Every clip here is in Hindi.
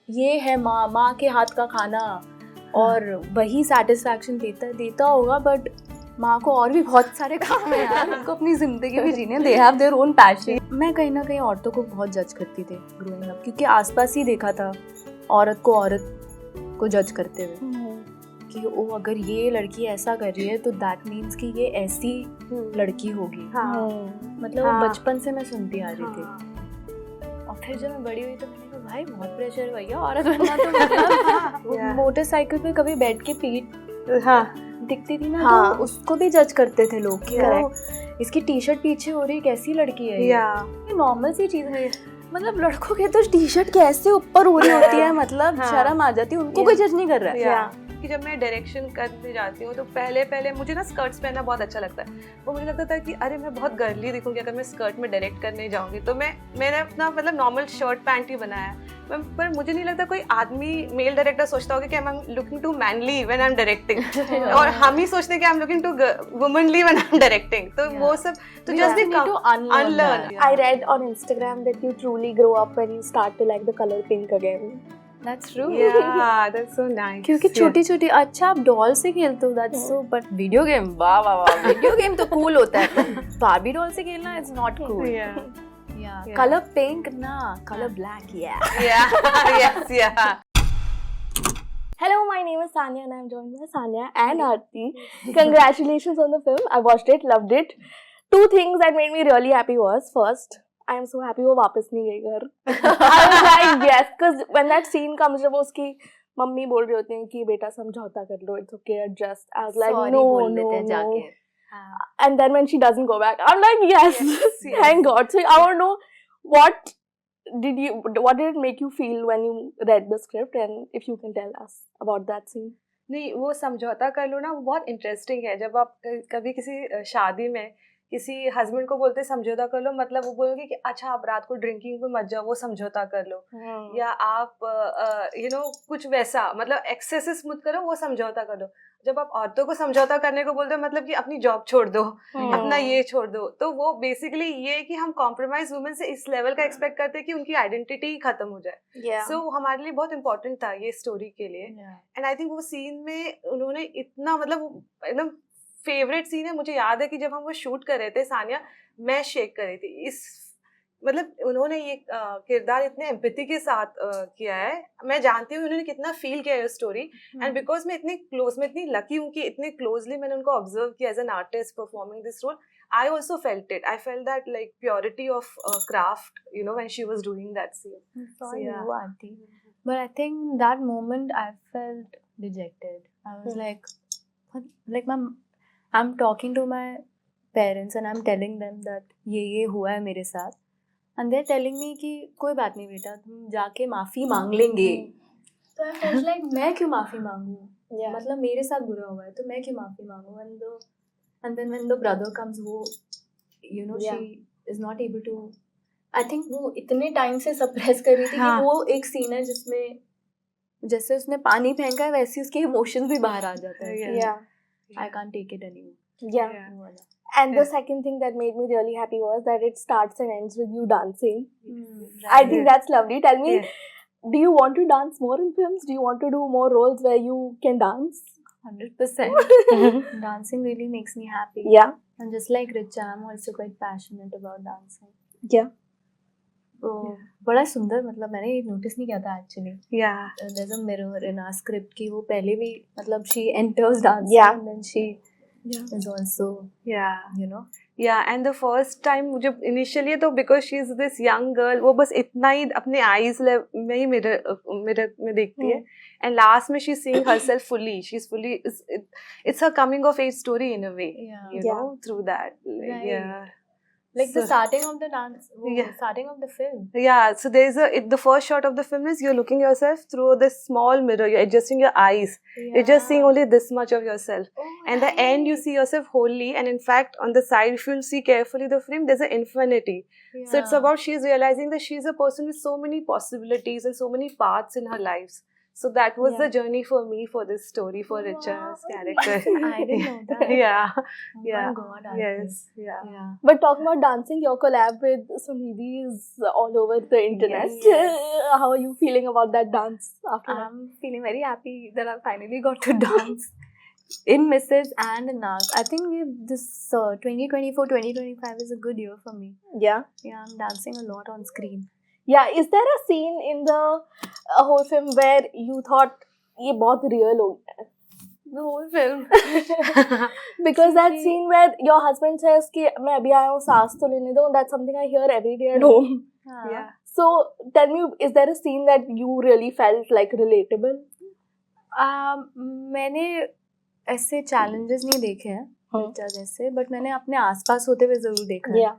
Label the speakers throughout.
Speaker 1: ये है माँ के हाथ का खाना और वही सेटिस्फैक्शन देता होगा, बट माँ को और भी बहुत सारे काम है यार, उनको अपनी जिंदगी भी जीने, they have their own passion. मैं कहीं ना कहीं औरतों को बहुत जज करती थी ग्रोइंग अप, क्योंकि आसपास ही देखा था औरत को जज करते हुए कि ओ अगर ये लड़की ऐसा कर रही है तो दैट मीन्स कि ये ऐसी लड़की होगी। मतलब वो बचपन से मैं सुनती आ रही थी। और फिर जब मैं बड़ी हुई तो मैंने कहा भाई बहुत प्रेशर भैया, औरत बनना तो मतलब मोटरसाइकिल पे कभी बैठ के पीठ दिखती थी ना, तो उसको भी जज करते थे लोग कि वो इसकी टी शर्ट पीछे हो रही, कैसी लड़की है ये नॉर्मल सी चीज है। मतलब लड़कों के तो टी शर्ट कैसे ऊपर हो रही होती है, मतलब शर्म आ जाती है, उनको कोई जज नहीं कर रहा है।
Speaker 2: कि जब मैं डायरेक्शन करने जाती हूँ तो पहले मुझे ना स्कर्ट्स पहनना बहुत अच्छा लगता है। वो मुझे लगता था कि अरे मैं बहुत गर्ली दिखूंगी अगर मैं स्कर्ट में डायरेक्ट करने जाऊंगी, तो मैंने अपना मतलब नॉर्मल शर्ट पैंट ही बनाया। पर मुझे नहीं लगता कोई आदमी मेल डायरेक्टर सोचता होगा कि I am looking to manly when I am directing, और हम ही सोचते हैं कि I am looking to womanly when I am directing. तो वो सब तो just need to unlearn.
Speaker 3: I read on Instagram that you truly grow up when you start to like the color pink again.
Speaker 1: That's true.
Speaker 2: Yeah, that's so nice.
Speaker 1: क्योंकि छोटी-छोटी, अच्छा आप डॉल से खेलते हो, that's so, but video game वाह वीडियो गेम तो कूल होता है, बारबी डॉल से खेलना is not cool. Yeah. Color pink ना, color black,
Speaker 2: yeah.
Speaker 3: Hello, my name is Sanya and I'm joined by Sanya and Aarti. Congratulations on the film. I watched it, loved it. Two things that made me really happy was, first, I am so happy वो वापस नहीं गई घर. I was like yes, because when that scene comes जब उसकी मम्मी बोल रही होती हैं कि बेटा समझौता कर लो, it's okay, adjust. I was like no. And then when she doesn't go back, I'm like yes. Thank God. So I want to know what did it make you feel when you read the script, and if you can tell us about that scene.
Speaker 2: नहीं, वो समझौता कर लो ना, वो बहुत इंटरेस्टिंग है। जब आप कभी किसी शादी में किसी हस्बैंड को बोलते समझौता कर लो, मतलब वो बोलोगे कि अच्छा आप रात को ड्रिंकिंग पे मत जाओ, वो समझौता कर लो। या आप कुछ वैसा, मतलब एक्सेसेस मत करो, वो समझौता कर लो। जब आप औरतों को समझौता करने को बोलते हो, मतलब कि अपनी जॉब छोड़ दो, अपना ये छोड़ दो, तो वो बेसिकली ये है कि हम कॉम्प्रोमाइज वुमेन से इस लेवल का एक्सपेक्ट करते हैं कि उनकी आइडेंटिटी ही खत्म हो जाए। सो हमारे लिए बहुत इंपॉर्टेंट था ये स्टोरी के लिए। एंड आई थिंक वो सीन में उन्होंने इतना, मतलब एकदम फेवरेट सीन है। मुझे याद है कि जब हम वो शूट कर रहे थे, सानिया मैं शेक कर रही थी। मतलब उन्होंने ये किरदार इतने एम्पैथी के साथ किया है। मैं जानती हूँ उन्होंने कितना फील किया है स्टोरी, एंड बिकॉज मैं इतनी लकी हूँ कि इतने क्लोजली मैंने उनको ऑब्जर्व किया as an artist performing this role. I also felt it. I felt that like purity of craft, when she was doing that scene.
Speaker 1: But I think that moment I felt dejected. I was like I'm talking to my parents and I'm telling them that ये हुआ है मेरे साथ, and they're telling me कि कोई बात नहीं बेटा, तुम जाके माफी मांग लेंगे। तो I felt like मैं क्यों माफी मांगूं? मतलब मेरे साथ बुरा हुआ है तो मैं क्यों माफी मांगूं? And then when the brother comes, वो she is not able to, I think वो इतने टाइम से सप्रेस कर रही थी कि वो एक सीन है जिसमें जैसे उसने पानी फेंका है वैसे उसके इमोशंस भी बाहर आ जाते हैं। I can't take it anymore.
Speaker 3: And the second thing that made me really happy was that it starts and ends with you dancing. I think that's lovely. Tell me, do you want to dance more in films? Do you want to do more roles where you can dance?
Speaker 1: 100%. Dancing really makes me happy.
Speaker 3: Yeah.
Speaker 1: And just like Richa, I'm also quite passionate about dancing.
Speaker 3: Yeah.
Speaker 1: तो बड़ा सुंदर, मतलब मैंने ये नोटिस नहीं किया था actually. there's a mirror in our script कि वो पहले भी, मतलब she enters dancing and then she is also
Speaker 2: and the first time मुझे initially तो because she is this young girl, वो बस इतना ही अपने eyes में ही mirror में देखती है, and last में she's seeing herself fully. She's fully, it's her coming of age story in a way, through that.
Speaker 1: Like the starting of the dance, starting of the film.
Speaker 2: So there's the first shot of the film is you're looking yourself through this small mirror. You're adjusting your eyes. You're just seeing only this much of yourself. And the end, you see yourself wholly. And in fact, on the side, if you'll see carefully the frame, there's an infinity. So it's about she's realizing that she's a person with so many possibilities and so many paths in her lives. So that was
Speaker 3: Yeah.
Speaker 2: the journey for me for this story for Richa's
Speaker 1: Wow.
Speaker 2: character.
Speaker 1: I didn't know that.
Speaker 2: Yeah,
Speaker 1: Oh
Speaker 2: yeah,
Speaker 1: my God, Aarti.
Speaker 2: yes, yeah.
Speaker 1: Yeah.
Speaker 3: But talking about dancing, your collab with Sunidhi is all over the internet.
Speaker 2: Yes.
Speaker 3: How are you feeling about that dance after that?
Speaker 1: I'm feeling very happy that I finally got to dance in Mrs. and in Nas. I think this 2024-2025 is a good year for me.
Speaker 3: Yeah.
Speaker 1: Yeah, I'm dancing a lot on screen.
Speaker 3: Yeah, is there a scene in the whole film where you thought ये बहुत real हो गया है?
Speaker 1: The whole film.
Speaker 3: Because that
Speaker 1: क्योंकि-
Speaker 3: scene where your husband says कि मैं अभी आया हूँ सांस तो लेने दो, that's something I hear every day at home.
Speaker 2: Yeah.
Speaker 3: So tell me, is there a scene that you really felt like relatable?
Speaker 1: मैंने ऐसे challenges नहीं देखे हैं
Speaker 3: हाँ.
Speaker 1: बच्चा जैसे, but मैंने अपने आसपास होते हुए जरूर देखा है.
Speaker 3: Yeah.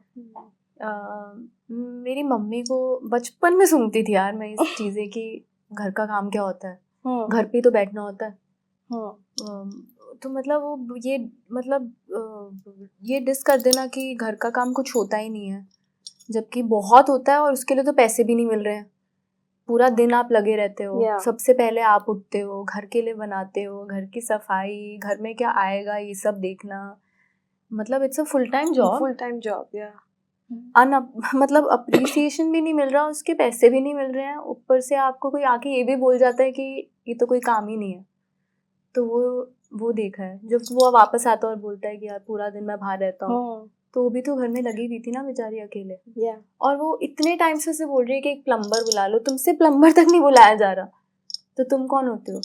Speaker 1: मेरी मम्मी को बचपन में सुनती थी यार मैं इस चीज़ें कि घर का काम क्या होता है, घर पे तो बैठना होता है. तो मतलब वो ये डिस कर देना कि घर का काम कुछ होता ही नहीं है, जबकि बहुत होता है और उसके लिए तो पैसे भी नहीं मिल रहे हैं. पूरा दिन आप लगे रहते हो.
Speaker 3: Yeah.
Speaker 1: सबसे पहले आप उठते हो, घर के लिए बनाते हो, घर की सफाई, घर में क्या आएगा ये सब देखना. मतलब it's a full time job.
Speaker 2: Full time job. Yeah.
Speaker 1: मतलब अप्रिसिएशन भी नहीं मिल रहा, उसके पैसे भी नहीं मिल रहे हैं, ऊपर से आपको कोई आके ये भी बोल जाता है कि ये तो कोई काम ही नहीं है. तो वो देखा है. जब वो वापस आता है और बोलता है कि यार पूरा दिन मैं बाहर रहता हूँ, तो वो भी तो घर में लगी हुई थी ना बेचारी अकेले.
Speaker 3: Yeah.
Speaker 1: और वो इतने टाइम से उसे बोल रही है कि एक प्लम्बर बुला लो, तुमसे प्लम्बर तक नहीं बुलाया जा रहा, तो तुम कौन होते हो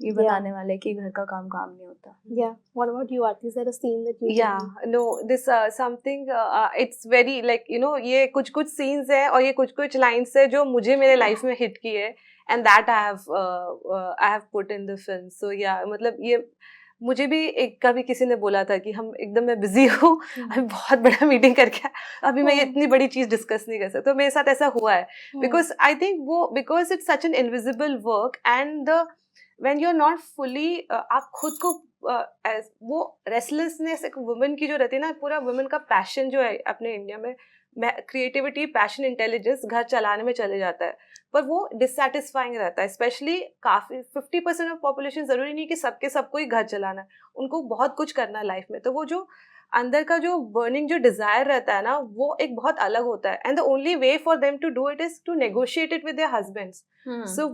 Speaker 1: ये बताने वाले कि घर का काम नहीं होता.
Speaker 3: Yeah. What about you, Aarti? Is there a scene that you
Speaker 2: Yeah, no, this something it's very like ये कुछ scenes है और ये कुछ lines है जो मुझे मेरे life में hit की है, and that I have put in the film. So yeah, मतलब ये मुझे भी एक कभी किसी ने बोला था कि हम एकदम मैं बिजी हूँ, अभी बहुत बड़ा मीटिंग करके अभी मैं ये इतनी बड़ी चीज डिस्कस नहीं कर सकती. तो मेरे साथ ऐसा हुआ है because I think because it's such an invisible work and when you're not fully आप खुद को वो रेस्टलेसनेस एक वुमेन की जो रहती है ना, पूरा वुमेन का पैशन जो है अपने इंडिया में क्रिएटिविटी, पैशन, इंटेलिजेंस घर चलाने में चले जाता है, पर वो डिससेटिस्फाइंग रहता है. स्पेशली काफी 50% ऑफ पॉपुलेशन, जरूरी नहीं कि सबके सबको ही घर चलाना है, उनको बहुत कुछ करना है लाइफ में. तो वो जो अंदर का जो बर्निंग जो डिजायर रहता है ना, वो एक बहुत अलग होता है. And the only way for them to do it is to negotiate it with their husbands. So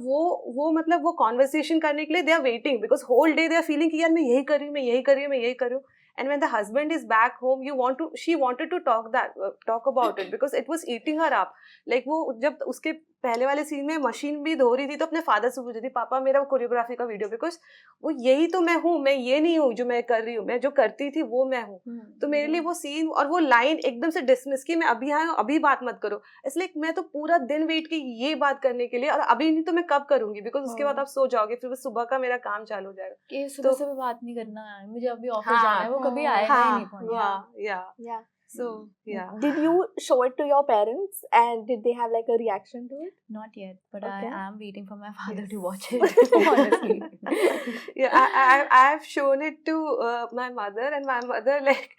Speaker 2: वो मतलब वो कॉन्वर्सेशन करने के लिए they are waiting, because whole day they are feeling कि यार मैं यही कर रही हूँ, मैं यही कर रही हूँ, मैं यही कर रही हूँ. And when the husband is back home, she wanted to talk about it because it was eating her up. Like वो जब उसके पहले वाले सीन में मशीन भी धो रही थी तो अपने फादर से पूछ रही थी, पापा मेरा कोरियोग्राफी का वीडियो, बिकॉज वो यही तो मैं हूँ, मैं ये नहीं हूँ जो मैं कर रही हूँ, मैं जो करती थी वो मैं हूँ. तो मेरे लिए वो सीन और वो लाइन एकदम से डिसमिस की, मैं अभी आया हूँ, अभी बात मत करो. इसलिए मैं तो पूरा दिन वेट की ये बात करने के लिए, और अभी नहीं तो मैं कब करूंगी, बिकॉज उसके बाद आप सो जाओगे, फिर सुबह का मेरा काम चालू हो जाएगा
Speaker 1: कि सुबह बात नहीं करना है, मुझे अभी ऑफिस जाना है, वो कभी आएगा ही नहीं point.
Speaker 2: Yeah. So yeah.
Speaker 3: Did you show it to your parents and did they have like a reaction to it?
Speaker 1: Not yet, but
Speaker 3: Okay.
Speaker 1: I am waiting for my father
Speaker 2: Yes.
Speaker 1: to watch it. Honestly.
Speaker 2: Yeah, I have shown it to my mother, and my mother like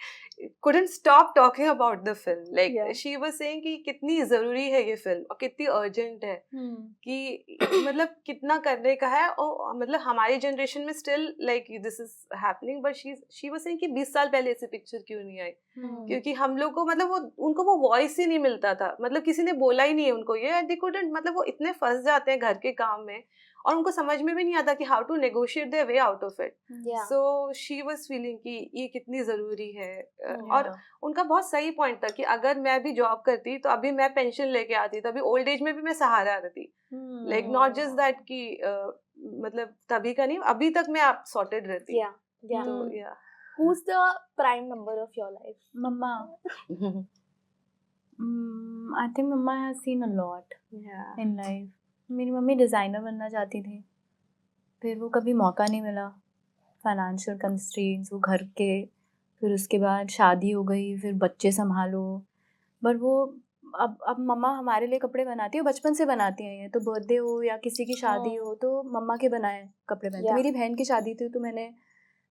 Speaker 2: couldn't stop talking about the film. Like
Speaker 3: Yeah.
Speaker 2: she was saying कि कितनी जरूरी है ये फिल्म और कितनी अर्जेंट है, कि मतलब कितना करने का है, और मतलब हमारी जनरेशन में still like this is happening. But she was saying कि 20 साल पहले ऐसी पिक्चर क्यों नहीं आई, क्योंकि हम लोग को मतलब उनको वो वॉइस ही नहीं मिलता था, मतलब किसी ने बोला ही नहीं है उनको ये. दे कुडंट, मतलब वो इतने फंस जाते हैं घर के काम में और उनको समझ में भी नहीं आता कि how to negotiate their way out of it. So she was feeling कि ये कितनी जरूरी है. और उनका बहुत सही पॉइंट था कि अगर मैं भी जॉब करती तो अभी मैं पेंशन लेके आती, तभी ओल्ड एज में भी मैं सहारा रहती. लाइक नॉट जस्ट दैट कि मतलब तभी का नहीं, अभी तक मैं आप सॉर्टेड रहती.
Speaker 3: Yeah.
Speaker 2: तो या
Speaker 3: Who's the prime number of your life?
Speaker 1: Mama. I think Mama has seen a lot in life. मेरी मम्मी डिज़ाइनर बनना चाहती थी, फिर वो कभी मौका नहीं मिला, फाइनेंशियल कंस्ट्रेंट्स, वो घर के, फिर उसके बाद शादी हो गई, फिर बच्चे संभालो. बट वो अब मम्मा हमारे लिए कपड़े बनाती है, बचपन से बनाती हैं ये, तो बर्थडे हो या किसी की शादी हो तो मम्मा के बनाए कपड़े पहनती.
Speaker 3: Yeah.
Speaker 1: मेरी बहन की शादी थी तो मैंने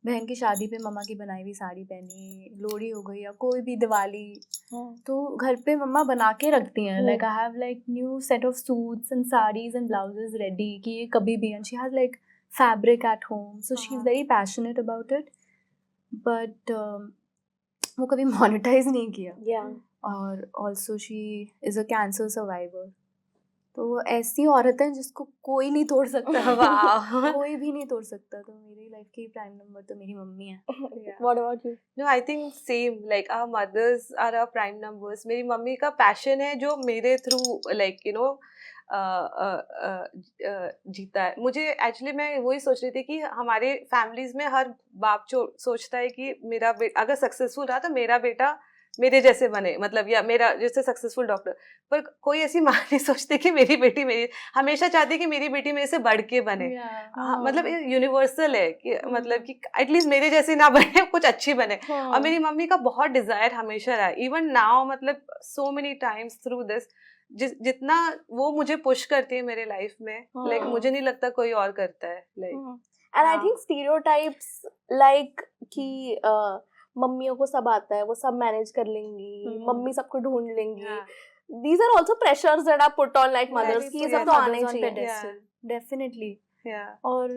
Speaker 1: बहन की शादी पे मम्मा की बनाई हुई साड़ी पहनी, लोहड़ी हो गई या कोई भी दिवाली, तो घर पे मम्मा बना के रखती हैं. Like I have like new set of suits and saris and blouses ready कि ये कभी भी, and she has like fabric at home, so she is very passionate about it. But वो कभी मोनेटाइज नहीं किया.
Speaker 3: Yeah.
Speaker 1: और also she is a cancer survivor. तो वो ऐसी औरत है जिसको कोई नहीं तोड़ सकता.
Speaker 2: Wow.
Speaker 1: कोई भी नहीं तोड़ सकता. तो मेरी लाइफ की प्राइम नंबर तो मेरी मम्मी है.
Speaker 2: Yeah.
Speaker 3: What about you?
Speaker 2: No, I think same. Like our mothers are our prime numbers. मेरी मम्मी का passion है जो मेरे through like you know जीता है. मुझे actually मैं वही सोच रही थी कि हमारे families में हर बाप सोचता है कि मेरा बेटा अगर successful रहा तो मेरा बेटा मेरे जैसे बने, मतलब या मेरा जैसे सक्सेसफुल डॉक्टर. पर कोई ऐसी माँ नहीं सोचती कि मेरी बेटी मेरी हमेशा चाहती है कि मेरी बेटी मेरे से बढ़ के बने. हाँ, मतलब ये यूनिवर्सल है कि मतलब कि एटलीस्ट मेरे जैसे ना बने, कुछ अच्छी बने. और मेरी मम्मी का बहुत डिजायर हमेशा रहा, इवन नाउ, मतलब so many times through this. जितना वो मुझे पुश करती है मेरे लाइफ में, लाइक मुझे नहीं लगता कोई और करता है. Like
Speaker 3: And I think stereotypes like कि मम्मियों को सब आता है, वो सब मैनेज कर लेंगी, मम्मी सबको ढूंढ लेंगी. These are also pressures that are put on like mothers कि ये सब तो आना ही चाहिए.
Speaker 1: डेफिनेटली. और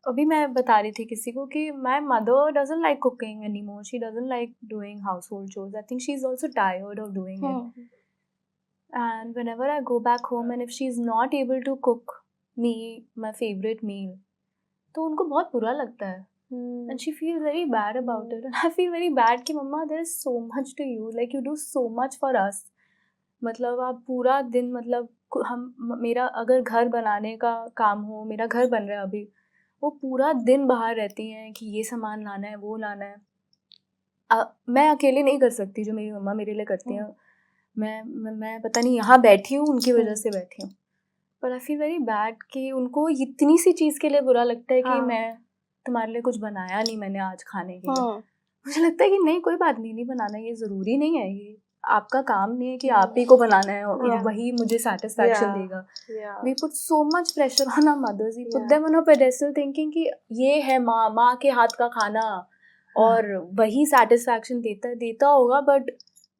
Speaker 1: अभी मैं बता रही थी किसी को कि my mother doesn't like cooking anymore. She doesn't like doing household chores. I think she's also tired of doing it. And whenever I go back home and if she's not able to cook me my favorite meal, तो उनको बहुत बुरा लगता है. And she feels very bad about it. And I feel very bad कि मम्मा there is so much to you. Like you do so much for us. मतलब आप पूरा दिन, मतलब हम, मेरा अगर घर बनाने का काम हो, मेरा घर बन रहा है अभी, वो पूरा दिन बाहर रहती हैं कि ये सामान लाना है, वो लाना है. मैं अकेले नहीं कर सकती जो मेरी मम्मा मेरे लिए करती हैं. मैं पता नहीं यहाँ बैठी हूँ उनकी वजह से बैठी हूँ. पर आई फील वेरी बैड कि उनको इतनी सी चीज़ के लिए बुरा लगता है कि मैं तुम्हारे लिए कुछ बनाया नहीं मैंने आज खाने के लिए. मुझे लगता है कि नहीं, कोई बात नहीं बनाना, ये ज़रूरी नहीं है, ये आपका काम नहीं है कि आप ही को बनाना है और वही मुझे सेटिस्फैक्शन देगा. We put so much pressure on our mothers. We put them on a pedestal thinking कि ये है माँ के हाथ का खाना और वही सेटिस्फैक्शन देता होगा. बट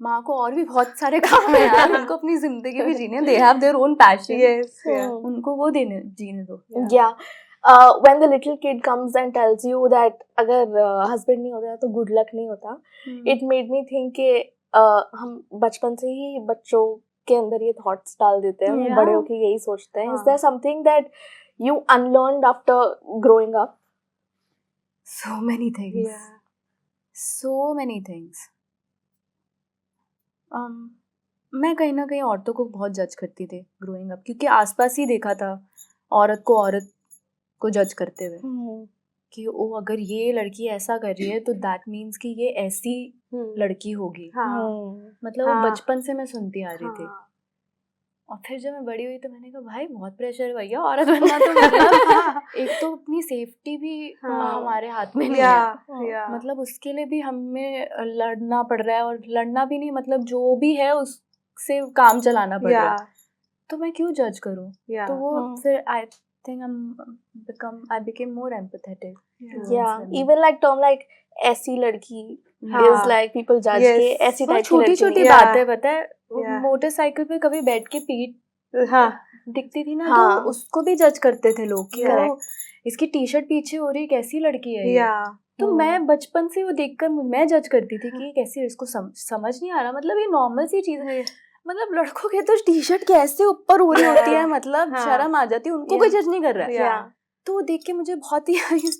Speaker 1: माँ को और भी बहुत सारे काम है यार. उनको अपनी जिंदगी भी जीने, they have their own passion. उनको वो जीने दो.
Speaker 3: When the little kid comes and tells you that अगर husband नहीं होता तो good luck नहीं होता, it made me think कि हम बचपन से ही बच्चों के अंदर ये thoughts डाल देते हैं, बड़े होके यही सोचते हैं. Is there something that you unlearned after growing up?
Speaker 1: So many things. So many things. मैं कहीं ना कहीं औरतों को बहुत जज करती थी ग्रोइंग अप, क्योंकि आसपास ही देखा था औरत को जज करते हुए कि ओ अगर ये लड़की ऐसा कर रही है तो दैट मीन्स कि ये ऐसी लड़की होगी. मतलब वो बचपन से मैं सुनती आ रही थी. और फिर जब मैं बड़ी हुई तो मैंने कहा भाई बहुत प्रेशर है भैया, औरत बनना तो मतलब एक तो अपनी सेफ्टी भी हमारे हाथ में नहीं है. मतलब उसके लिए भी हमें लड़ना पड़ रहा है, और लड़ना भी नहीं, मतलब जो भी है उससे काम चलाना पड़ रहा है. तो मैं क्यों जज करूं? तो वो फिर I think I became more empathetic.
Speaker 3: Even like term like ऐसी लड़की is like people judge के ऐसी टाइप की लड़की.
Speaker 1: छोटी बातें पता है. मोटरसाइकिल पे कभी बैठ के पीठ दिखती थी ना, तो उसको भी जज करते थे लोग कि वो इसकी टी शर्ट पीछे हो रही, कैसी लड़की है ये. तो मैं बचपन से वो देखकर मैं जज करती थी कि ये कैसी है, इसको समझ नहीं आ रहा. मतलब ये नॉर्मल सी चीज है. मतलब लड़कों के तो टी शर्ट कैसे ऊपर हो रही होती है, मतलब शर्म आ जाती है. उनको कोई जज नहीं कर रहा है. तो वो देख के मुझे बहुत ही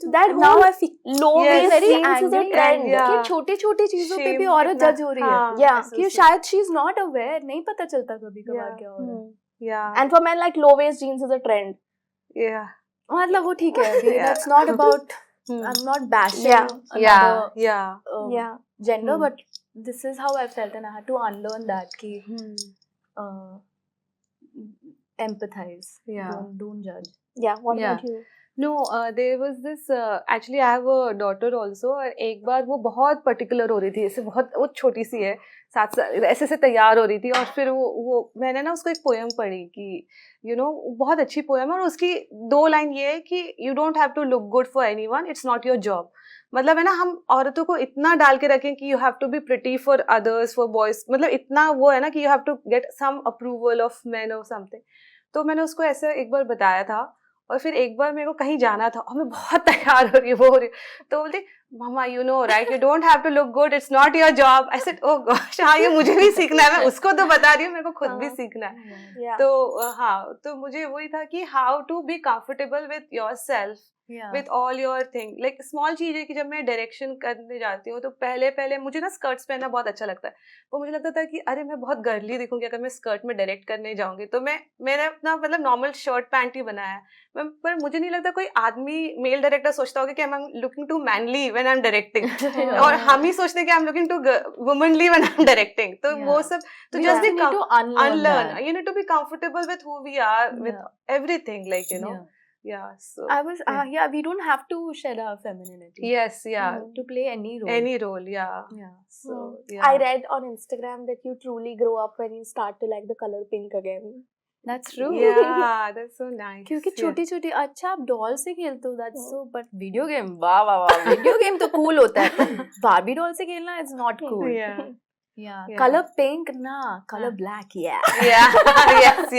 Speaker 1: now I feel low very angry कि छोटी चीजों पे भी औरत जज हो रही है कि शायद शी इज नॉट अवेयर, नहीं पता चलता कभी कभार क्या हो रहा है.
Speaker 3: And for man like low waist jeans is a trend.
Speaker 1: मतलब वो ठीक है, that's not about, I am not bashing another gender, but this is how I felt and I had to unlearn that ki empathize. Don't judge.
Speaker 3: What about you?
Speaker 2: No, there was this. Actually, I have a daughter also. और एक बार वो बहुत पर्टिकुलर हो रही थी, ऐसे बहुत वो छोटी सी है, 7 साल ऐसे से तैयार हो रही थी, और फिर वो मैंने ना उसको एक पोएम पढ़ी कि बहुत अच्छी पोएम है, और उसकी 2 लाइन ये है कि you don't have to look good for anyone, it's not your job. मतलब है ना, हम औरतों को इतना डाल के रखें कि you have to be pretty for others, for boys, मतलब इतना वो है ना कि you have to get some approval of man और समथिंग. तो मैंने उसको ऐसे एक बार बताया था, और फिर एक बार मेरे को कहीं जाना था और मैं बहुत तैयार हो रही हूँ, वो हो रही हूँ, तो बोलती mama you know right, you don't have to look good, it's not your job. I said oh gosh, हाँ ये मुझे भी सीखना है, मैं उसको तो बता रही हूँ, मेरे को खुद भी सीखना है.
Speaker 3: Yeah.
Speaker 2: तो हाँ, तो मुझे वही था कि how to be comfortable with yourself, with all your thing. Like small चीज है कि जब मैं डायरेक्शन करने जाती हूँ तो पहले मुझे ना स्कर्ट्स पहनना बहुत अच्छा लगता है. तो मुझे लगता था कि अरे मैं बहुत गर्ली दिखूंगी अगर मैं स्कर्ट में डायरेक्ट करने जाऊंगी, तो मैंने अपना मतलब नॉर्मल शर्ट पैंट ही बनाया. पर मुझे नहीं लगता कोई आदमी मेल डायरेक्टर सोचता होगा कि I am looking to manly when I am directing, और हम ही सोचते हैं कि I am looking to womanly when I am directing. तो वो सब तो
Speaker 1: We
Speaker 2: just
Speaker 1: also need to unlearn that.
Speaker 2: you need to be comfortable with who we are, with everything, like so
Speaker 1: Yeah, we don't have to shed our femininity.
Speaker 2: yes,
Speaker 1: To play any role.
Speaker 2: any role, so
Speaker 3: I read on Instagram that you truly grow up when you start to like the color pink again.
Speaker 1: That's true.
Speaker 2: yeah, that's so nice.
Speaker 1: क्योंकि छोटी छोटी, अच्छा आप डॉल से खेलते हो, that's so, but video game, वाह वाह वाह, वीडियो गेम तो कूल होता है, बारबी डॉल से खेलना is not cool.
Speaker 2: Yeah.
Speaker 1: Color pink ना, color black, yeah.
Speaker 2: yes.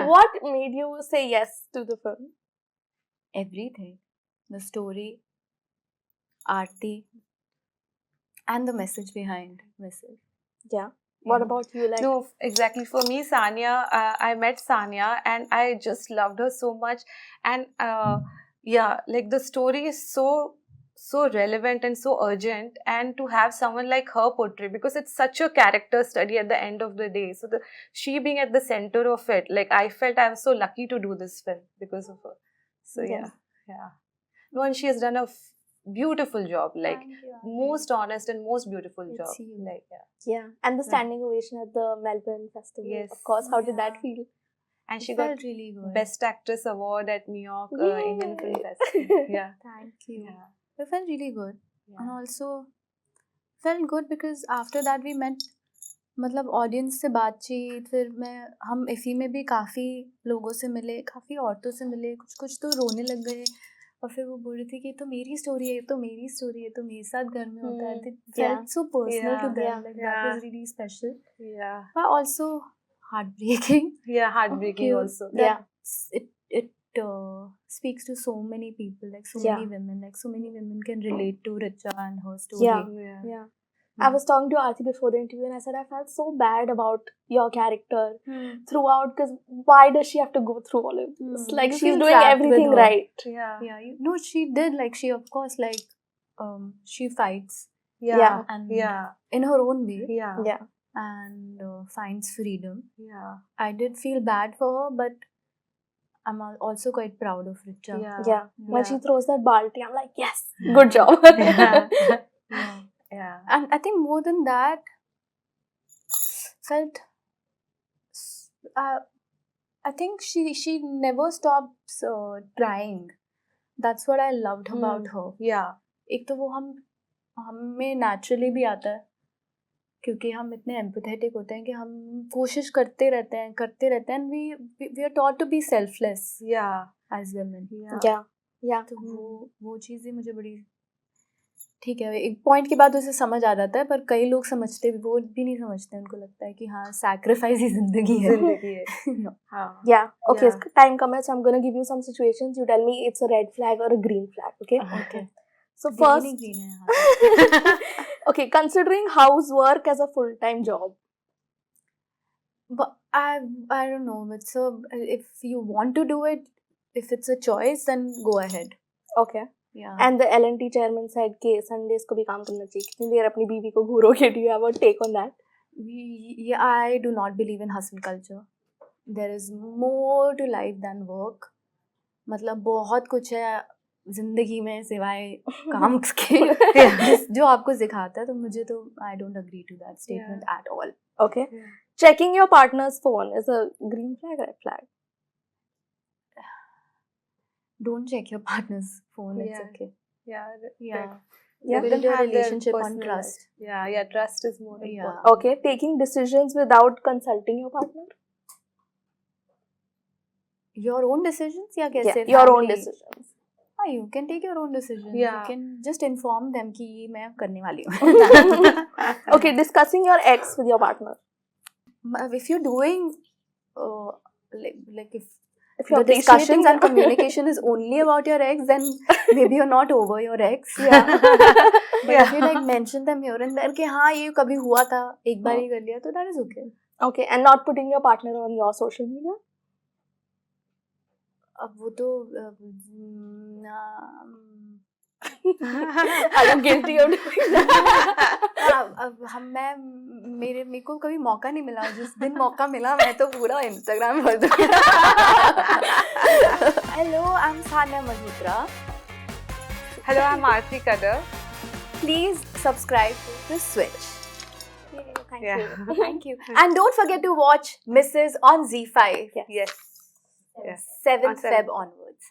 Speaker 3: What made you say yes to the film?
Speaker 1: Everything, the story, Aarti, and the message behind message.
Speaker 3: Yeah. What about you? Like,
Speaker 2: No, exactly. For me, Sanya, I met Sanya and I just loved her so much. And like the story is so relevant and so urgent, and to have someone like her portray, because it's such a character study at the end of the day. So she being at the center of it, like I felt I was so lucky to do this film because of her. So
Speaker 3: Yes.
Speaker 2: no, and she has done a beautiful job, like
Speaker 1: Thank you,
Speaker 2: most honest and most beautiful
Speaker 1: It's
Speaker 2: job.
Speaker 1: you.
Speaker 2: Like
Speaker 3: yeah, and the standing ovation at the Melbourne Festival.
Speaker 2: Yes.
Speaker 3: Of course. How did that
Speaker 1: Yeah.
Speaker 3: feel?
Speaker 2: and she
Speaker 1: It
Speaker 2: got
Speaker 1: felt really good.
Speaker 2: Best Actress award at New York Indian Film
Speaker 3: Yay.
Speaker 2: Festival. Yeah.
Speaker 1: Thank you.
Speaker 2: Yeah.
Speaker 1: It felt really good. And
Speaker 2: Yeah.
Speaker 1: also felt good because after that we met, मतलब ऑडियंस से बातचीत, फिर हम इफ़ी में भी काफ़ी लोगों से मिले, काफ़ी औरतों से मिले, कुछ तो रोने लग गए, और फिर वो बोल रही थी कि तो मेरी स्टोरी है, तो मेरी स्टोरी है, तो मेरे साथ घर में होता है. It felt so personal to them.
Speaker 3: Yeah.
Speaker 1: Like that was really special.
Speaker 2: Yeah.
Speaker 1: But also heartbreaking.
Speaker 2: Yeah. Heartbreaking
Speaker 1: Cute.
Speaker 2: also.
Speaker 3: Yeah.
Speaker 1: It speaks to so many people, like so
Speaker 3: Yeah.
Speaker 1: many women, like so many women can relate to Richa and her story.
Speaker 3: Yeah. Yeah. I was talking to Aarti before the interview and I said I felt so bad about your character throughout, because why does she have to go through all of this? Like
Speaker 1: You
Speaker 3: she's
Speaker 1: feel
Speaker 3: doing
Speaker 1: trapped with
Speaker 3: everything
Speaker 1: her.
Speaker 3: right.
Speaker 2: Yeah.
Speaker 1: No, she did, like she of course, like she fights
Speaker 3: Yeah.
Speaker 1: and
Speaker 2: Yeah.
Speaker 1: in her own way,
Speaker 2: Yeah.
Speaker 3: Yeah.
Speaker 1: and finds freedom.
Speaker 2: Yeah.
Speaker 1: I did feel bad for her, but I'm also quite proud of Richa.
Speaker 3: Yeah. When
Speaker 2: Yeah.
Speaker 3: she throws that balti, I'm like, yes, good job.
Speaker 2: Yeah. Yeah.
Speaker 1: And I think more than that, felt I think she never stops trying. That's what I loved about her.
Speaker 2: Yeah.
Speaker 1: एक तो वो हमें naturally भी आता है, क्योंकि हम इतने empathetic होते हैं कि हम कोशिश करते रहते हैं, and we are taught to be selfless
Speaker 2: Yeah.
Speaker 1: as women.
Speaker 3: Yeah. Yeah.
Speaker 1: तो वो चीज़ें मुझे बड़ी, ठीक है, एक पॉइंट के बाद उसे समझ आ जाता है, पर कई लोग समझते भी, वो भी नहीं समझते, उनको लगता है कि हाँ सैक्रिफाइस ही जिंदगी है.
Speaker 2: जिंदगी है. हाँ.
Speaker 3: Yeah. Okay.
Speaker 2: Yeah.
Speaker 3: Time comes, so I'm gonna give you some situations. You tell me it's a red flag or a green flag. Okay.
Speaker 1: Okay.
Speaker 3: So
Speaker 1: Green
Speaker 3: first,
Speaker 1: है हाँ.
Speaker 3: okay, considering housework as a full-time job.
Speaker 1: But I don't know. If you want to do it, if it's a choice, then go ahead.
Speaker 3: Okay.
Speaker 1: Yeah.
Speaker 3: And the L&T chairman said कि Sundays को भी काम करना चाहिए. कितनी देर अपनी बीवी को घूरोगे? Do you have a take on that?
Speaker 1: I do not believe in hustle culture. There is more to life than work. मतलब बहुत कुछ है जिंदगी में सिवाय काम के जो आपको सिखाता है, तो मुझे तो I don't agree to that statement at all.
Speaker 3: Okay. Checking your partner's phone is a green flag or red flag?
Speaker 1: don't check your partner's phone. It's
Speaker 2: Yeah.
Speaker 1: okay.
Speaker 2: Yeah.
Speaker 1: Yeah.
Speaker 3: Yeah.
Speaker 1: Build your
Speaker 2: have their
Speaker 1: relationship on
Speaker 2: personal life.
Speaker 1: trust.
Speaker 2: Yeah, trust is more
Speaker 1: Yeah.
Speaker 2: important.
Speaker 3: Okay, taking decisions without consulting your partner.
Speaker 1: Your own decisions या कैसे?
Speaker 3: Yeah, your own
Speaker 1: Family?
Speaker 3: decisions.
Speaker 1: You can take your own decisions.
Speaker 2: Yeah.
Speaker 1: You can just inform them कि ये मैं करने वाली हूँ.
Speaker 3: Okay, discussing your ex with your partner.
Speaker 1: If you're doing like if
Speaker 3: If you're
Speaker 1: the discussions
Speaker 3: appreciating
Speaker 1: and communication is only about your ex, then maybe you're not over your ex.
Speaker 3: Yeah.
Speaker 1: But
Speaker 2: Yeah.
Speaker 1: if you like mention them here and there कि हाँ ये कभी हुआ था, एक बार ही कर लिया, तो that is okay.
Speaker 3: Okay, and not putting your partner on your social media.
Speaker 1: अब वो तो
Speaker 3: Are you guilty of doing that?
Speaker 1: अब मेरे को कभी मौका नहीं मिला. जिस दिन मौका मिला मैं तो पूरा इंस्टाग्राम भर दूँ. Hello, I'm Sanya Malhotra.
Speaker 2: Hello, I'm Aarti Kadar.
Speaker 1: Please subscribe to The Switch.
Speaker 3: Thank
Speaker 2: Yeah.
Speaker 3: you.
Speaker 1: Thank you. And don't forget to watch Mrs. on Z5.
Speaker 2: Yes.
Speaker 1: 7th
Speaker 2: On 7th.
Speaker 1: Feb onwards.